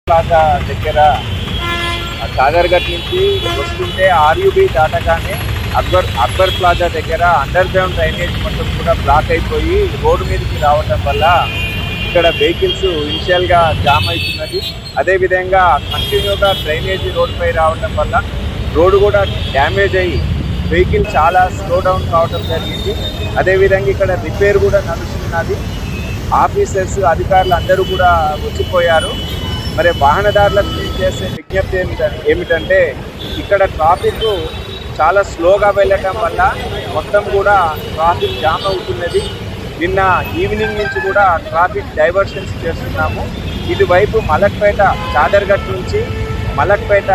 Plaza దగ్గర సాగర్ఘట్ నుంచి వస్తుంటే ఆర్యూబీ దాటగానే అక్బర్ ప్లాజా దగ్గర అండర్ గ్రౌండ్ డ్రైనేజ్ మొత్తం కూడా బ్లాక్ అయిపోయి రోడ్డు మీదకి రావటం వల్ల ఇక్కడ వెహికల్స్ ఇనిషియల్గా జామ్ అవుతున్నది. అదేవిధంగా కంటిన్యూగా డ్రైనేజ్ రోడ్డుపై రావటం వల్ల రోడ్డు కూడా డ్యామేజ్ అయ్యి వెహికల్ చాలా స్లో డౌన్ కావటం జరిగింది. అదేవిధంగా ఇక్కడ రిపేర్ కూడా నడుస్తున్నది. ఆఫీసర్స్ అధికారులు అందరూ కూడా వచ్చిపోయారు. మరి వాహనదారులకు చేసే విజ్ఞప్తి ఏమిటంటే ఇక్కడ ట్రాఫిక్ చాలా స్లోగా వెళ్ళటం వల్ల మొత్తం కూడా ట్రాఫిక్ జామ్ అవుతున్నది. నిన్న ఈవినింగ్ నుంచి కూడా ట్రాఫిక్ డైవర్షన్స్ చేస్తున్నాము. ఇటువైపు మలక్పేట చాదర్ఘట్ నుంచి మలక్పేట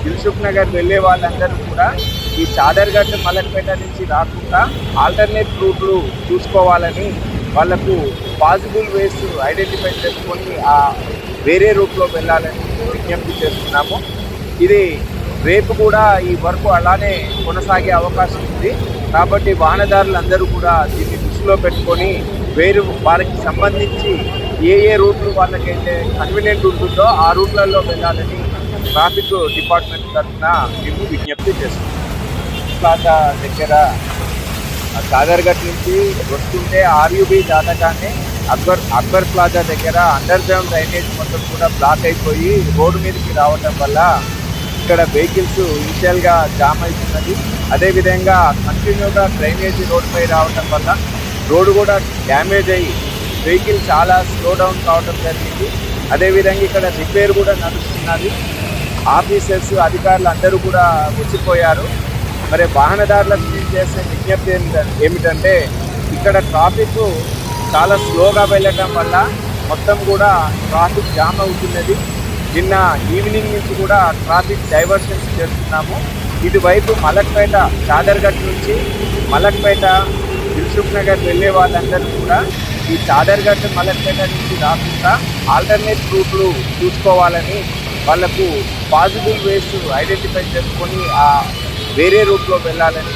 దిల్సుఖ్ నగర్ వెళ్ళే వాళ్ళందరూ కూడా ఈ చాదర్ఘట్ మలక్పేట నుంచి రాకుండా ఆల్టర్నేట్ రూట్లు చూసుకోవాలని వాళ్లకు పాసిబుల్ వేస్ ఐడెంటిఫై చేసుకొని ఆ వేరే రూట్లో వెళ్ళాలని విజ్ఞప్తి చేస్తున్నాము. ఇది రేపు కూడా ఈ వర్క్ అలానే కొనసాగే అవకాశం ఉంది. కాబట్టి వాహనదారులందరూ కూడా దీన్ని దృష్టిలో పెట్టుకొని వారికి సంబంధించి ఏ రూట్లు వాళ్ళకైతే కన్వీనియంట్ ఉంటుందో ఆ రూట్లలో వెళ్ళాలని ట్రాఫిక్ డిపార్ట్మెంట్ తరఫున మేము విజ్ఞప్తి చేస్తున్నాం. ప్లాజా దగ్గర సాగర్ఘట్ నుంచి వస్తుంటే ఆర్యూబీ దాటగానే అక్బర్ ప్లాజా దగ్గర అండర్ గ్రౌండ్ డ్రైనేజ్ మొత్తం కూడా బ్లాక్ అయిపోయి రోడ్డు మీదకి రావటం వల్ల ఇక్కడ వెహికల్స్ ఇనిషియల్గా జామ్ అవుతున్నది. అదేవిధంగా కంటిన్యూగా డ్రైనేజ్ రోడ్డుపై రావటం వల్ల రోడ్డు కూడా డ్యామేజ్ అయ్యి వెహికల్ చాలా స్లో డౌన్ కావటం జరిగింది. అదేవిధంగా ఇక్కడ రిపేర్ కూడా నడుస్తున్నది. ఆఫీసర్స్ అధికారులు అందరూ కూడా వచ్చిపోయారు. మరి వాహనదారులకు చేసే విజ్ఞప్తి ఏమిటంటే ఇక్కడ ట్రాఫిక్ చాలా స్లోగా వెళ్ళటం వల్ల మొత్తం కూడా ట్రాఫిక్ జామ్ అవుతున్నది. నిన్న ఈవినింగ్ నుంచి కూడా ట్రాఫిక్ డైవర్షన్స్ చేస్తున్నాము. ఇటువైపు మలక్పేట చాదర్ఘట్ నుంచి మలక్పేట దిల్సుఖ్ నగర్ వెళ్ళే వాళ్ళందరూ కూడా ఈ చాదర్ఘట్ మలక్పేట నుంచి రాకుండా ఆల్టర్నేట్ రూట్లు చూసుకోవాలని వాళ్లకు పాసిబుల్ వేస్ ఐడెంటిఫై చేసుకొని ఆ వేరే రూట్లో వెళ్ళాలని